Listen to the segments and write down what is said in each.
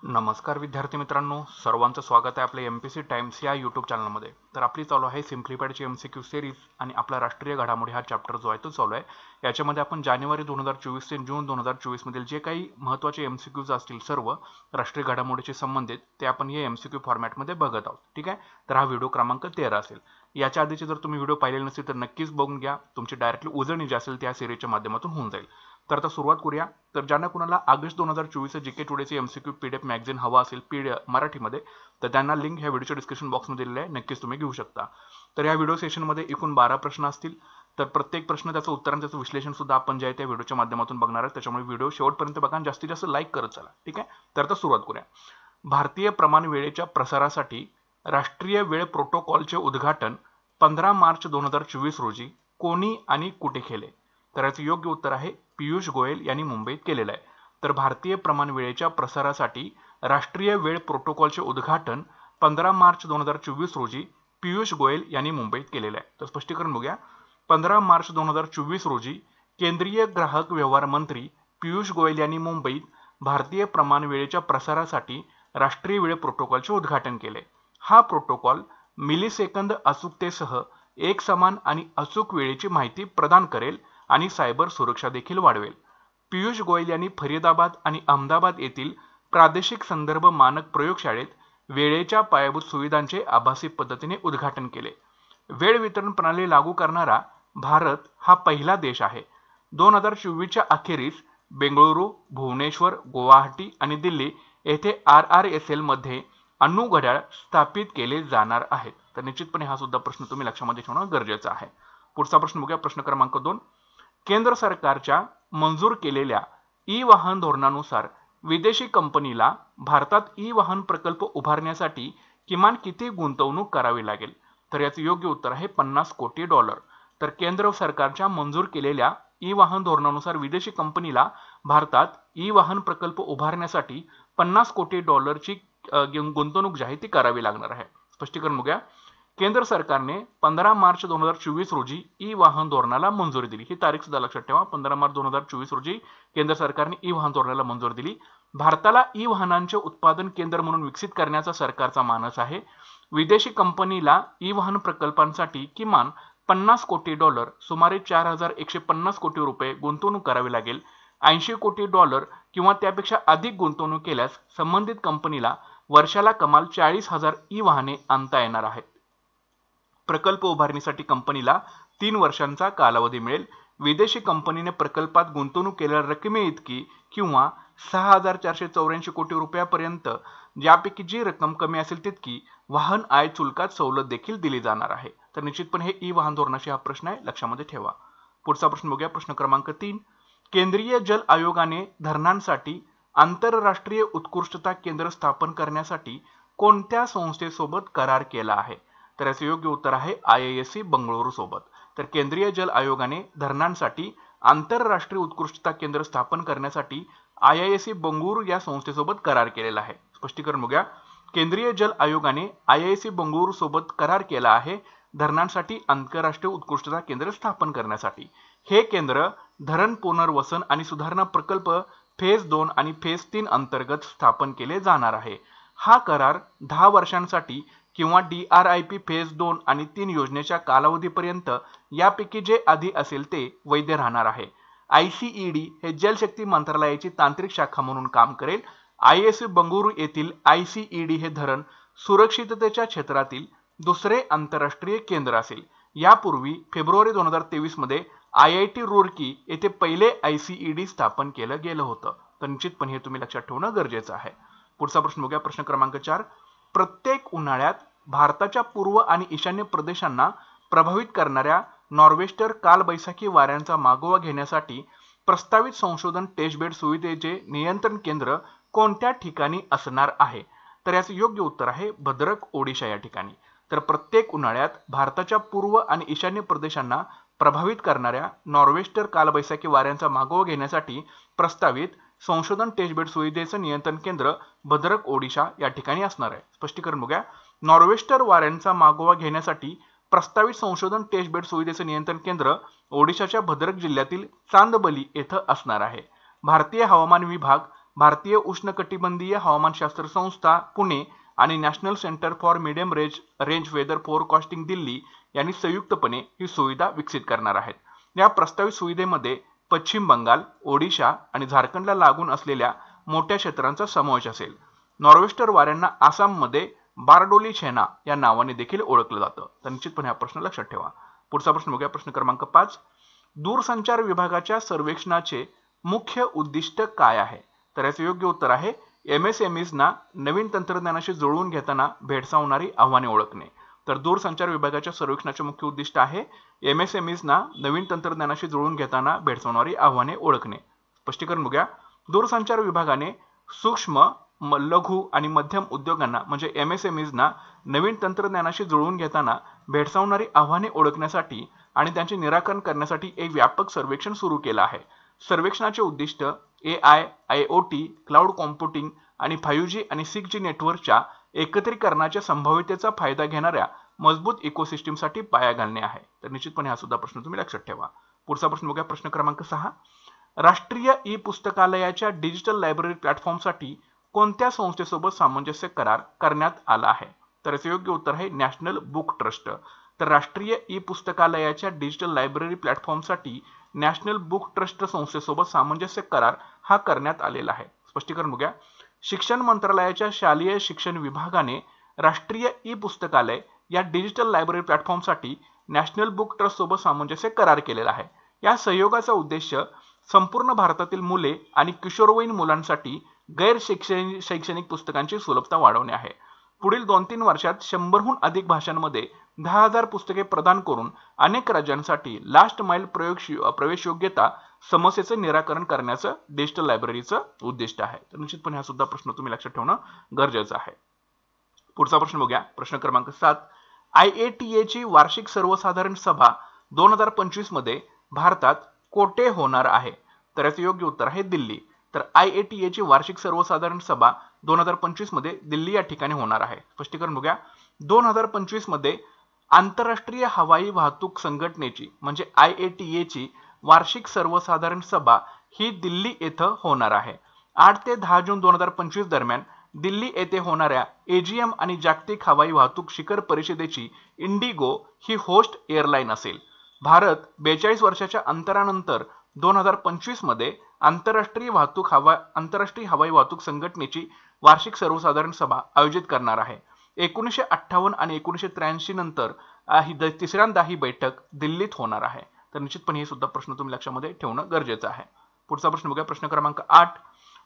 नमस्कार विद्यार्थी मित्रांनो, सर्वांचं स्वागत आहे आपल्या एमपीसी टाइम्स या यूट्यूब चॅनलमध्ये। तर आपली चालू आहे सिम्प्लिफाईडची एमसीक्यू सिरीज आणि आपला राष्ट्रीय घडामोडी हा चॅप्टर जो आहे तो चालू आहे। याच्यामध्ये आपण जानेवारी 2024 ते जून 2024 मधील जे काही महत्त्वाचे एमसीक्यूज असतील सर्व राष्ट्रीय घडामोडीशी संबंधित ते आपण या एमसीक्यू फॉर्मॅटमध्ये बघत आहोत। ठीक आहे, तर हा व्हिडिओ क्रमांक 13 असेल। याच्या आधीचे जर तुम्ही व्हिडिओ पाहिलेले नसतील तर नक्कीच बघून घ्या, तुमची डायरेक्टली उजळणी जी असेल त्या सिरीजच्या माध्यमातून होऊन जाईल। तर आता सुरुवात करूया। तर ज्यांना कुणाला ऑगस्ट 2024 जीके टुडेचे एमसीक्यू पीडीएफ मॅगझिन हवा असेल मराठीमध्ये तर त्यांना लिंक ह्या व्हिडिओच्या डिस्क्रिप्शन बॉक्समध्ये दिलेली आहे, नक्कीच तुम्ही घेऊ शकता। तर या व्हिडिओ सेशनमध्ये एकूण 12 प्रश्न असतील। तर प्रत्येक प्रश्न त्याचं उत्तर आणि त्याचं विश्लेषण सुद्धा आपण जे आहे त्या व्हिडिओच्या माध्यमातून बघणार आहोत, त्याच्यामुळे व्हिडिओ शेवटपर्यंत बघा आणि जास्तीत जास्त लाईक करत चला। ठीक आहे, तर आता सुरुवात करूया। भारतीय प्रमाण वेळेच्या प्रसारासाठी राष्ट्रीय वेळ प्रोटोकॉलचे उद्घाटन 15 मार्च 2024 रोजी कोणी आणि कुठे केले? तर याचं योग्य उत्तर आहे पियुष गोयल यांनी मुंबईत केलेलं आहे। तर भारतीय प्रमाण वेळेच्या प्रसारासाठी राष्ट्रीय वेळ प्रोटोकॉलचे उद्घाटन 15 मार्च 2024 रोजी पियुष गोयल यांनी मुंबईत केलेलं आहे। तर स्पष्टीकरण बघूया। 15 मार्च 2024 रोजी केंद्रीय ग्राहक व्यवहार मंत्री पियुष गोयल यांनी मुंबईत भारतीय प्रमाण वेळेच्या प्रसारासाठी राष्ट्रीय वेळ प्रोटोकॉलचे उद्घाटन केले। हा प्रोटोकॉल मिलीसेकंद अचूकतेसह एकसमान आणि अचूक वेळेची माहिती प्रदान करेल आणि सायबर सुरक्षा देखील वाढवेल। पियुष गोयल यांनी फरीदाबाद आणि अहमदाबाद येथील प्रादेशिक संदर्भ मानक प्रयोगशाळेत वेळेच्या पायाभूत सुविधांचे आभासी पद्धतीने उद्घाटन केले। वेळ वितरण प्रणाली लागू करणारा भारत हा पहिला देश आहे। 2024 च्या अखेरीस बेंगळुरू, भुवनेश्वर, गुवाहाटी आणि दिल्ली येथे RRSL मध्ये अणु घड्याळ स्थापित केले जाणार आहेत। तर निश्चितपणे हा सुद्धा प्रश्न तुम्ही लक्षामध्ये ठेवणं गरजेचं आहे। पुढचा प्रश्न बघूया, प्रश्न क्रमांक 2। केंद्र सरकारच्या मंजूर केलेल्या ई वाहन धोरणानुसार विदेशी कंपनीला भारतात ई वाहन प्रकल्प उभारण्यासाठी किमान किती गुंतवणूक करावी लागेल? तर याचे योग्य उत्तर आहे $50 कोटी। तर केंद्र सरकारच्या मंजूर केलेल्या ई वाहन धोरणानुसार विदेशी कंपनीला भारतात ई वाहन प्रकल्प उभारण्यासाठी $50 कोटी ची गुंतवणूक जी आहे ती करावी लागणार आहे। स्पष्टीकरण बघूया। केंद्र सरकारने 15 मार्च 2024 रोजी ई वाहन धोरणाला मंजुरी दिली। ही तारीख सुद्धा लक्षात ठेवा, 15 मार्च 2024 रोजी केंद्र सरकारने ई वाहन धोरणाला मंजुरी दिली। भारताला ई वाहनांचे उत्पादन केंद्र म्हणून विकसित करण्याचा सरकारचा मानस आहे। विदेशी कंपनीला ई वाहन प्रकल्पांसाठी किमान $50 कोटी सुमारे 4150 कोटी रुपये गुंतवणूक करावी लागेल। 80 कोटी किंवा त्यापेक्षा अधिक गुंतवणूक केल्यास संबंधित कंपनीला वर्षाला कमाल 40,000 ई वाहने आणता येणार आहेत। प्रकल्प उभारणीसाठी कंपनीला 3 वर्षांचा कालावधी मिळेल। विदेशी कंपनीने प्रकल्पात गुंतवणूक केलेल्या रकमेइतकी किंवा 6,484 कोटी रुपयापर्यंत ज्यापैकी जी रक्कम कमी असेल तितकी वाहन आय शुल्कात सवलत देखील दिली जाणार आहे। तर निश्चितपणे हे ई वाहन धोरणाशी हा प्रश्न आहे, लक्षामध्ये ठेवा। पुढचा प्रश्न बघूया, प्रश्न क्रमांक 3। केंद्रीय जल आयोगाने धरणांसाठी आंतरराष्ट्रीय उत्कृष्टता केंद्र स्थापन करण्यासाठी कोणत्या संस्थेसोबत करार केला आहे? तर याचे योग्य उत्तर आहे IISc बंगळुरू सोबत। तर केंद्रीय जल आयोगाने धरणांसाठी आंतरराष्ट्रीय उत्कृष्टता केंद्र स्थापन करण्यासाठी IISc बंगळुरू या संस्थेसोबत करार केलेला आहे। स्पष्टीकरण बघूया। केंद्रीय जल आयोगाने IISc बंगळुरू सोबत करार केला आहे धरणांसाठी आंतरराष्ट्रीय उत्कृष्टता केंद्र स्थापन करण्यासाठी। हे केंद्र धरण पुनर्वसन आणि सुधारणा प्रकल्प फेज 2 आणि फेज 3 अंतर्गत स्थापन केले जाणार आहे। हा करार 10 वर्षांसाठी किंवा DRIP फेज 2 आणि 3 योजनेच्या कालावधीपर्यंत यापैकी जे आधी असेल ते वैध राहणार आहे। ICED हे जलशक्ती मंत्रालयाची तांत्रिक शाखा म्हणून काम करेल। IISc बंगळुरू येथील ICED हे धरण सुरक्षिततेच्या क्षेत्रातील दुसरे आंतरराष्ट्रीय केंद्र असेल। यापूर्वी फेब्रुवारी 2023 मध्ये IIT रुड़की येथे पहिले ICED स्थापन केलं गेलं होतं। तर निश्चितपणे हे तुम्ही लक्षात ठेवणं गरजेचं आहे। पुढचा प्रश्न बघूया, प्रश्न क्रमांक 4। प्रत्येक उन्हाळ्यात भारताच्या पूर्व आणि ईशान्य प्रदेशांना प्रभावित करणाऱ्या नॉर्वेस्टर कालबैसाखी वाऱ्यांचा मागोवा घेण्यासाठी प्रस्तावित संशोधन टेस्टबेड सुविधेचे नियंत्रण केंद्र कोणत्या ठिकाणी असणार आहे? तर याचे योग्य उत्तर आहे भद्रक, ओडिशा या ठिकाणी। तर प्रत्येक उन्हाळ्यात भारताच्या पूर्व आणि ईशान्य प्रदेशांना प्रभावित करणाऱ्या नॉर्वेस्टर कालबैसाखी वाऱ्यांचा मागोवा घेण्यासाठी प्रस्तावित संशोधन टेस्टबेड सुविधेचं नियंत्रण केंद्र भद्रक, ओडिशा या ठिकाणी असणार आहे। स्पष्टीकरण बघूया। नॉर्वेस्टर वाऱ्यांचा मागोवा घेण्यासाठी प्रस्तावित संशोधन टेस्टबेड सुविधेचं नियंत्रण केंद्र ओडिशाच्या भद्रक जिल्ह्यातील चांदबली येथे असणार आहे। भारतीय हवामान विभाग भारतीय उष्णकटिबंधीय हवामानशास्त्र संस्था पुणे आणि national centre for medium range weather forecasting Delhi यांनी संयुक्तपणे ही सुविधा विकसित करणार आहेत। या प्रस्तावित सुविधेमध्ये पश्चिम बंगाल, ओडिशा आणि झारखंडला लागून असलेल्या मोठ्या क्षेत्रांचा समावेश असेल। नॉर्वेस्टर वाऱ्यांना आसाममध्ये बारडोली छेना या नावाने देखील ओळखलं जातं। तर निश्चितपणे हा प्रश्न लक्षात ठेवा। पुढचा प्रश्न बघूया, प्रश्न क्रमांक 5। दूरसंचार विभागाच्या सर्वेक्षणाचे मुख्य उद्दिष्ट काय आहे? तर याचे योग्य उत्तर आहे MSMEsना नवीन तंत्रज्ञानाशी जुळवून घेताना भेडसावणारी आव्हाने ओळखणे। तर दूरसंचार विभागाच्या सर्वेक्षणाचे मुख्य उद्दिष्ट आहे MSMEsना नवीन तंत्रज्ञानाशी जुळवून घेताना भेडसावणारी आव्हाने ओळखणे। स्पष्टीकरण बघूया, दूरसंचार विभागाने सूक्ष्म, लघु आणि मध्यम उद्योगांना म्हणजे MSMEsना नवीन तंत्रज्ञानाशी जुळवून घेताना भेडसावणारी आव्हाने ओळखण्यासाठी आणि त्यांचे निराकरण करण्यासाठी एक व्यापक सर्वेक्षण सुरू केलं आहे। सर्वेक्षणाचे उद्दिष्ट AI, IoT, क्लाउड कॉम्प्युटिंग आणि 5G आणि 6G नेटवर्कच्या एकत्रीकरणाच्या संभाव्यतेचा फायदा घेणाऱ्या मजबूत इकोसिस्टीमसाठी पाया घालणे आहे। तर निश्चितपणे हा सुद्धा प्रश्न तुम्ही लक्षात ठेवा। पुढचा प्रश्न बघूया, प्रश्न क्रमांक 6। राष्ट्रीय ई पुस्तकालयाच्या डिजिटल लायब्ररी प्लॅटफॉर्मसाठी कोणत्या संस्थेसोबत सामंजस्य करार करण्यात आला आहे? तर याचे योग्य उत्तर आहे नॅशनल बुक ट्रस्ट। तर राष्ट्रीय ई पुस्तकालयाच्या डिजिटल लायब्ररी प्लॅटफॉर्मसाठी नॅशनल बुक ट्रस्ट संस्थेसोबत सामंजस्य करार हा करण्यात आलेला आहे। स्पष्टीकरण बघूया, शिक्षण मंत्रालयाच्या शालेय शिक्षण विभागाने राष्ट्रीय ई पुस्तकालय या डिजिटल लायब्ररी प्लॅटफॉर्मसाठी नॅशनल बुक ट्रस्ट सोबत सामंजस्य करार केलेला आहे। या सहयोगाचा उद्देश संपूर्ण भारतातील मुले आणि किशोरवयीन मुलांसाठी गैर शैक्षणिक पुस्तकांची सुलभता वाढवणे आहे। पुढील 2-3 वर्षात 100हून अधिक भाषांमध्ये 10,000 पुस्तके प्रदान करून अनेक राज्यांसाठी लास्ट माइल प्रवेशयोग्यता समस्येचे निराकरण करण्याचं डिजिटल लायब्ररीचं उद्दिष्ट आहे। तर निश्चितपणे हा सुद्धा प्रश्न तुम्ही लक्षात ठेवणं गरजेचं आहे। पुढचा प्रश्न बघूया, प्रश्न क्रमांक 7। IATA ची वार्षिक सर्वसाधारण सभा 2025 मध्ये भारतात कोठे होणार आहे? तर याचे योग्य उत्तर आहे दिल्ली। तर IATA ची वार्षिक सर्वसाधारण सभा 2025 मध्ये दिल्ली या ठिकाणी होणार आहे। स्पष्टीकरण बघूया, 2025 मध्ये आंतरराष्ट्रीय हवाई वाहतूक संघटनेची म्हणजे IATA ची वार्षिक सर्वसाधारण सभा ही दिल्ली येथे होणार आहे। 8 ते 10 जून 2025 दरम्यान दिल्ली येथे होणाऱ्या AGM आणि जागतिक हवाई वाहतूक शिखर परिषदेची इंडिगो ही होस्ट एअरलाइन असेल। भारत 42 वर्षाच्या अंतरानंतर 2025 मध्ये आंतरराष्ट्रीय हवाई वाहतूक संघटनेची वार्षिक सर्वसाधारण सभा आयोजित करणार आहे। 1958 आणि 1983 नंतर तिसऱ्यांदा ही बैठक दिल्लीत होणार आहे। तर निश्चितपणे हे सुद्धा प्रश्न तुम्ही लक्षामध्ये ठेवणं गरजेचं आहे। पुढचा प्रश्न बघूया, प्रश्न क्रमांक 8।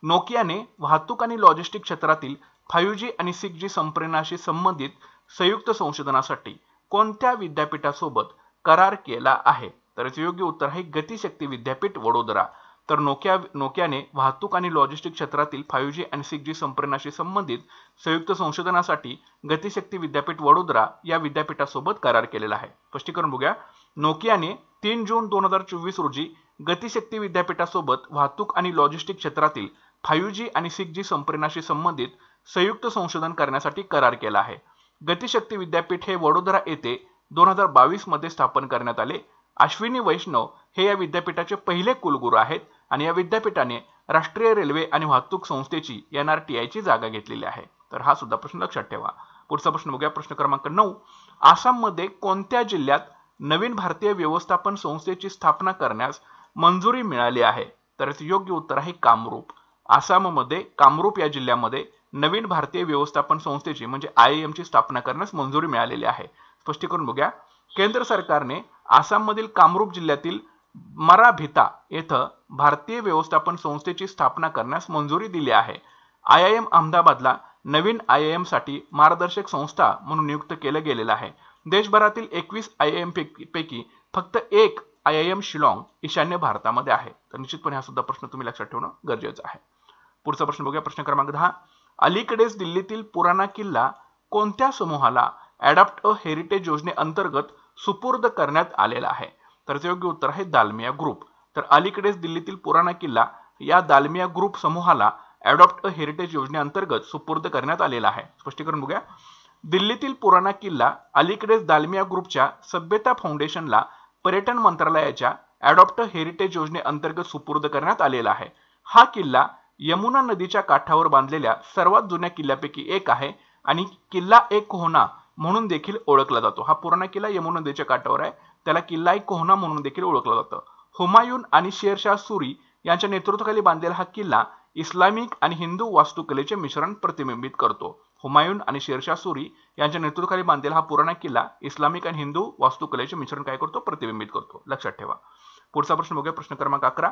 नोकियाने वाहतूक आणि लॉजिस्टिक क्षेत्रातील 5G आणि 6G संप्रेरणाशी संबंधित संयुक्त संशोधनासाठी कोणत्या विद्यापीठासोबत करार केला आहे? तर याचे योग्य उत्तर आहे गतिशक्ती विद्यापीठ वडोदरा। तर नोकियाने वाहतूक आणि लॉजिस्टिक क्षेत्रातील 5G आणि 6G संप्रेरणाशी संबंधित संयुक्त संशोधनासाठी गतिशक्ती विद्यापीठ वडोदरा या विद्यापीठासोबत करार केलेला आहे। स्पष्टीकरण बघूया, नोकियाने 3 जून 2024 रोजी गतिशक्ती विद्यापीठासोबत वाहतूक आणि लॉजिस्टिक क्षेत्रातील 5G आणि 6G संप्रेरणाशी संबंधित संयुक्त संशोधन करण्यासाठी करार केला आहे। गतिशक्ती विद्यापीठ हे वडोदरा येथे 2022 मध्ये स्थापन करण्यात आले। अश्विनी वैष्णव हे या विद्यापीठाचे पहिले कुलगुरू आहेत आणि या विद्यापीठाने राष्ट्रीय रेल्वे आणि वाहतूक संस्थेची NRTI ची जागा घेतलेली आहे। तर हा सुद्धा प्रश्न लक्षात ठेवा। पुढचा प्रश्न बघूया, प्रश्न क्रमांक 9। आसाममध्ये कोणत्या जिल्ह्यात नवीन भारतीय व्यवस्थापन संस्थेची स्थापना करण्यास मंजुरी मिळाली आहे? तर याचे योग्य उत्तर आहे कामरूप। आसाममध्ये कामरूप या जिल्ह्यामध्ये नवीन भारतीय व्यवस्थापन संस्थेची म्हणजे IIM ची स्थापना करण्यास मंजुरी मिळालेली आहे। स्पष्टीकरण बघूया, केंद्र सरकारने आसाममधील कामरूप जिल्ह्यातील मराभिता येथे भारतीय व्यवस्थापन संस्थेची स्थापना करण्यास मंजुरी दिली आहे। IIM अहमदाबादला नवीन IIM साठी मार्गदर्शक संस्था म्हणून नियुक्त केले गेलेले आहे। देशभरातील 21 IIM पैकी फक्त एक IIM शिलाँग ईशान्य भारतामध्ये आहे। तर निश्चितपणे हा सुद्धा प्रश्न तुम्ही लक्षात ठेवणं गरजेचं आहे। पुढचा प्रश्न बघूया, प्रश्न क्रमांक 10। अलीकडेच दिल्लीतील पुराणा किल्ला कोणत्या समूहाला अडॉप्ट अ हेरिटेज योजनेअंतर्गत सुपूर्द करण्यात आलेला आहे? तर याचे योग्य उत्तर आहे दालमिया ग्रुप। तर अलीकडेच दिल्लीतील पुराणा किल्ला या दालमिया ग्रुप समूहाला अडॉप्ट अ हेरिटेज योजनेअंतर्गत सुपूर्द करण्यात आलेला आहे। स्पष्टीकरण बघूया, दिल्लीतील पुराणा किल्ला अलीकडेच दालमिया ग्रुपच्या सभ्यता फाउंडेशनला पर्यटन मंत्रालयाच्या अडॉप्ट अ हेरिटेज योजनेअंतर्गत सुपूर्द करण्यात आलेला आहे। हा किल्ला यमुना नदीच्या काठावर बांधलेल्या सर्वात जुन्या किल्ल्यापैकी एक आहे आणि किल्ला एक कोहना म्हणून देखील ओळखला जातो. हा पुराणा किल्ला यमुना नदीच्या काठावर आहे, त्याला किल्ला एक कोहना म्हणून देखील ओळखलं जातं. हुमायून आणि शेरशाह सुरी यांच्या नेतृत्वाखाली बांधलेला हा किल्ला इस्लामिक आणि हिंदू वास्तुकलेचे मिश्रण प्रतिबिंबित करतो. हुमायून आणि शेरशाह सुरी यांच्या नेतृत्वाखाली बांधलेला हा पुराणा किल्ला इस्लामिक आणि हिंदू वास्तुकलेचे मिश्रण काय करतो? प्रतिबिंबित करतो. लक्षात ठेवा. पुढचा प्रश्न बघूया. प्रश्न क्रमांक 11.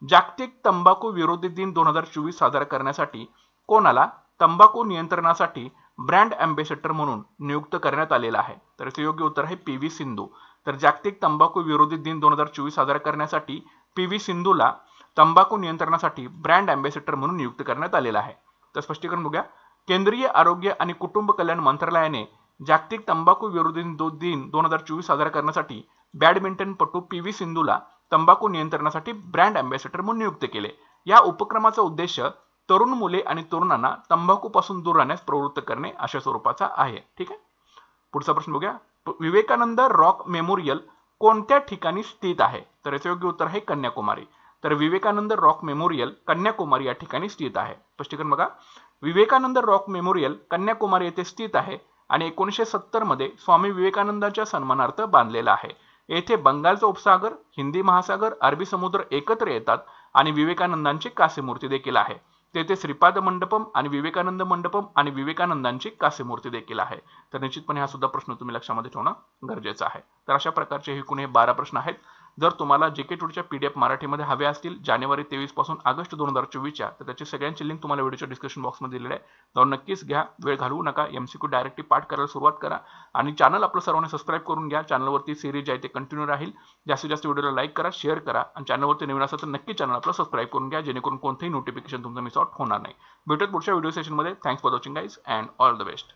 जागतिक तंबाखू विरोधी दिन 2024 साजरा करण्यासाठी कोणाला तंबाखू नियंत्रणासाठी ब्रँड अँबॅसेडर म्हणून नियुक्त करण्यात आलेला आहे? तर याचे योग्य उत्तर आहे पी.व्ही. सिंधू. तर जागतिक तंबाखू विरोधी दिन 2024 साजरा करण्यासाठी पी.व्ही. सिंधूला तंबाखू नियंत्रणासाठी ब्रँड अँबॅसेडर म्हणून नियुक्त करण्यात आलेला आहे. तर स्पष्टीकरण बघूया. केंद्रीय आरोग्य आणि कुटुंब कल्याण मंत्रालयाने जागतिक तंबाखू विरोधी दिन 2024 साजरा करण्यासाठी बॅडमिंटनपटू पी.व्ही. सिंधूला तंबाखू नियंत्रणासाठी ब्रँड अँबॅसेडर म्हणून नियुक्त केले. या उपक्रमाचा उद्देश तरुण मुले आणि तरुणांना तंबाखूपासून दूर राहण्यास प्रवृत्त करणे अशा स्वरूपाचा आहे. ठीक आहे. पुढचा प्रश्न बघूया. विवेकानंद रॉक मेमोरियल कोणत्या ठिकाणी स्थित आहे? तर याचे योग्य उत्तर आहे कन्याकुमारी. तर विवेकानंद रॉक मेमोरियल कन्याकुमारी या ठिकाणी स्थित आहे. स्पष्टीकरण बघा. विवेकानंद रॉक मेमोरियल कन्याकुमारी येथे स्थित आहे आणि 1970 मध्ये स्वामी विवेकानंदांच्या सन्मानार्थ बांधलेला आहे. येथे बंगालचा उपसागर, हिंदी महासागर, अरबी समुद्र एकत्र येतात आणि विवेकानंदांची कास्य मूर्ती देखील आहे. तेथे श्रीपाद मंडपम आणि विवेकानंद मंडपम आणि विवेकानंदांची कास्य मूर्ती देखील आहे. तर निश्चितपणे हा सुद्धा प्रश्न तुम्ही लक्षामध्ये ठेवणं गरजेचं आहे. तर अशा प्रकारचे हे एकूण 12 प्रश्न आहेत. जर तुम्हाला जीके टूडच्या पीडीएफ मराठीमध्ये हवे असतील जानेवारी 23 पासून ऑगस्ट 2024 तर त्याची सगळ्यांची लिंक तुम्हाला व्हिडिओच्या डिस्क्रिप्शन बॉक्समध्ये दिलेली आहे. जाऊन नक्कीच घ्या. वेळ घालवू नका. एमसीक्यू डायरेक्टली पाठ करायला सुरुवात करा आणि चॅनल आपलं सर्वांनी सबस्क्राईब करून घ्या. चॅनलवरती सिरीज आहे ते कंटिन्यू राहील. जास्तीत जास्त व्हिडिओला लाईक करा, शेअर करा आणि चॅनलवरती नवीन असेल तर नक्की चॅनल आपलं सबस्क्राईब करून घ्या जेणेकरून कोणतेही नोटिफिकेशन तुमचं मिस आउट होणार नाही. भेटूयात पुढच्या व्हिडिओ सेशनमध्ये. Thanks for watching guys and all the best.